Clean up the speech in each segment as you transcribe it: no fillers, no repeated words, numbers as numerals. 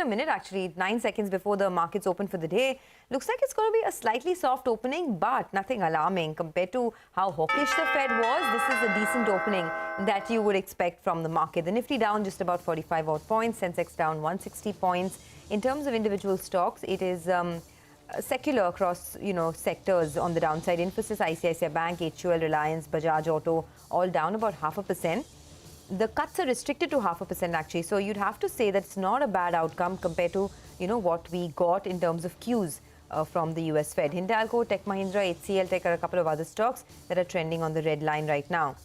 in a minute actually, 9 seconds before the markets open for the day. Looks like it's going to be a slightly soft opening, but nothing alarming compared to how hawkish the Fed was. This is a decent opening that you would expect from the market. The Nifty down just about 45 odd points, Sensex down 160 points. In terms of individual stocks, it is secular across, sectors on the downside. Infosys, ICICI Bank, HCL, Reliance, Bajaj Auto, all down about 0.5%. The cuts are restricted to 0.5% actually. So you'd have to say that it's not a bad outcome compared to, what we got in terms of cues from the US Fed. Hindalco, Tech Mahindra, HCL Tech are a couple of other stocks that are trending on the red line right now.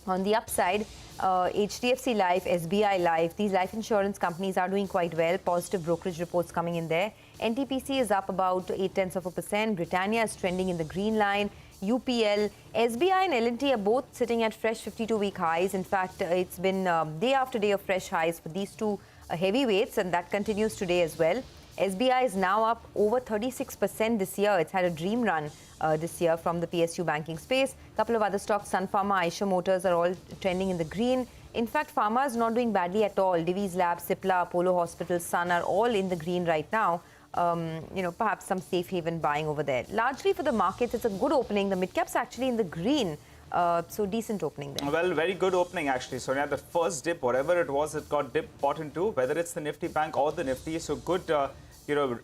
On the upside, HDFC Life, SBI Life, these life insurance companies are doing quite well. Positive brokerage reports coming in there. NTPC is up about 0.8%. Britannia is trending in the green line. UPL, SBI and L&T are both sitting at fresh 52-week highs. In fact, it's been day after day of fresh highs for these two heavyweights, and that continues today as well. SBI is now up over 36% this year. It's had a dream run this year from the PSU banking space. A couple of other stocks, Sun Pharma, Eicher Motors are all trending in the green. In fact, Pharma is not doing badly at all. Divi's Labs, Cipla, Apollo Hospitals, Sun are all in the green right now. Perhaps some safe haven buying over there. Largely for the markets, it's a good opening. The mid-caps actually in the green. So decent opening there. Well, very good opening actually. So the first dip, whatever it was, it got bought into, whether it's the Nifty Bank or the Nifty. So good,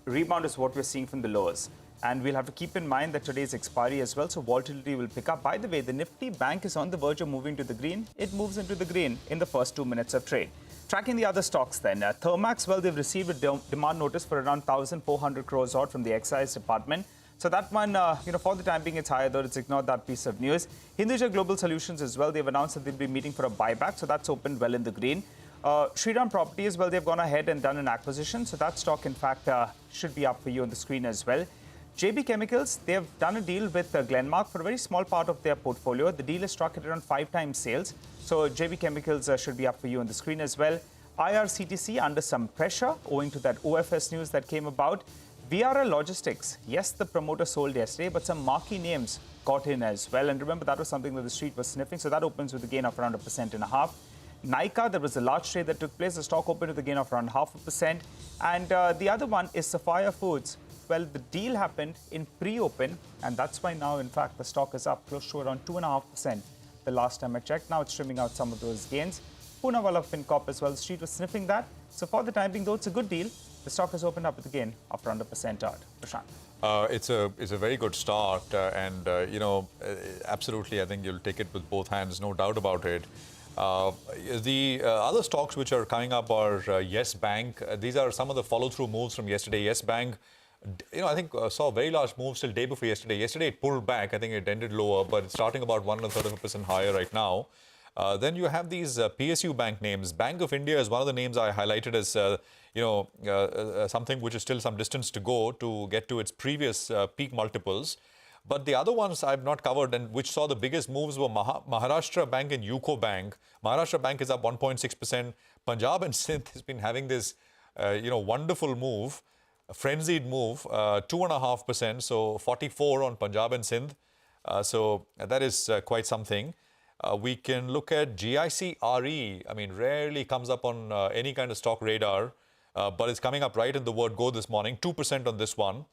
rebound is what we're seeing from the lows. And we'll have to keep in mind that today's expiry as well, so volatility will pick up. By the way, the Nifty Bank is on the verge of moving to the green. It moves into the green in the first 2 minutes of trade. Tracking the other stocks then, Thermax, well, they've received a demand notice for around 1,400 crores odd from the excise department. So that one, for the time being, it's higher, though it's ignored that piece of news. Hinduja Global Solutions as well, they've announced that they'll be meeting for a buyback, so that's opened well in the green. Shriram Properties, well, they've gone ahead and done an acquisition, so that stock, in fact, should be up for you on the screen as well. JB Chemicals, they have done a deal with Glenmark for a very small part of their portfolio. The deal is struck at around 5 times sales. So JB Chemicals should be up for you on the screen as well. IRCTC under some pressure owing to that OFS news that came about. VRL Logistics, yes, the promoter sold yesterday, but some marquee names got in as well. And remember, that was something that the street was sniffing. So that opens with a gain of around 1.5%. Nika, there was a large trade that took place. The stock opened with a gain of around 0.5%. And the other one is Sapphire Foods. Well, the deal happened in pre-open, and that's why now, in fact, the stock is up close to around 2.5% the last time I checked. Now it's trimming out some of those gains. Poonawalla FinCorp as well, the street was sniffing that. So for the time being, though it's a good deal, the stock has opened up with a gain of around 1% odd. Prashant. It's a very good start, absolutely, I think you'll take it with both hands, no doubt about it. The other stocks which are coming up are Yes Bank. These are some of the follow-through moves from yesterday. Yes Bank, I think saw very large moves till day before yesterday. Yesterday it pulled back. I think it ended lower, but it's starting about 1.33% higher right now. Then you have these PSU bank names. Bank of India is one of the names I highlighted as, something which is still some distance to go to get to its previous peak multiples. But the other ones I've not covered and which saw the biggest moves were Maharashtra Bank and UCO Bank. Maharashtra Bank is up 1.6%. Punjab and Sindh has been having this, wonderful move, a frenzied move, 2.5%. So 44 on Punjab and Sindh. So that is quite something. We can look at GICRE. I mean, rarely comes up on any kind of stock radar, but it's coming up right in the word go this morning, 2% on this one.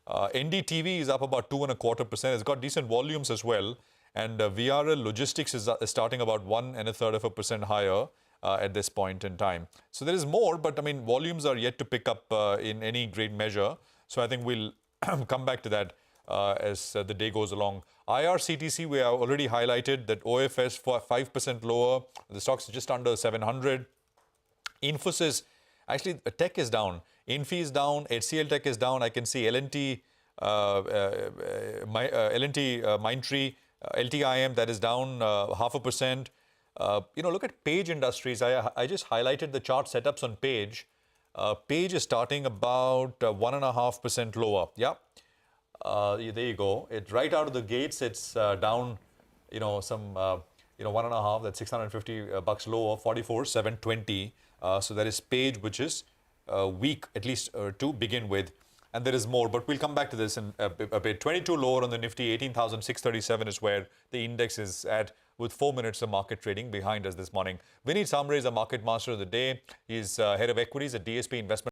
NDTV is up about 2.25%. It's got decent volumes as well. And VRL Logistics is starting about 1.33% higher at this point in time. So there is more, but I mean, volumes are yet to pick up in any great measure. So I think we'll come back to that as the day goes along. IRCTC, we have already highlighted that OFS for 5% lower. The stock's just under 700. Infosys, actually, tech is down. Infi is down. HCL Tech is down. I can see L&T, Mindtree, LTIM, that is down 0.5%. Look at Page Industries. I just highlighted the chart setups on Page. Page is starting about 1.5% lower. Yeah. There you go. It's right out of the gates. It's down, some, 1.5. That's $650 lower, 44,720. So that is Page, which is weak, at least to begin with. And there is more, but we'll come back to this in a bit. 22 lower on the Nifty, 18,637 is where the index is at, with 4 minutes of market trading behind us this morning. Vineet Samre is a market master of the day. He's head of equities at DSP Investment.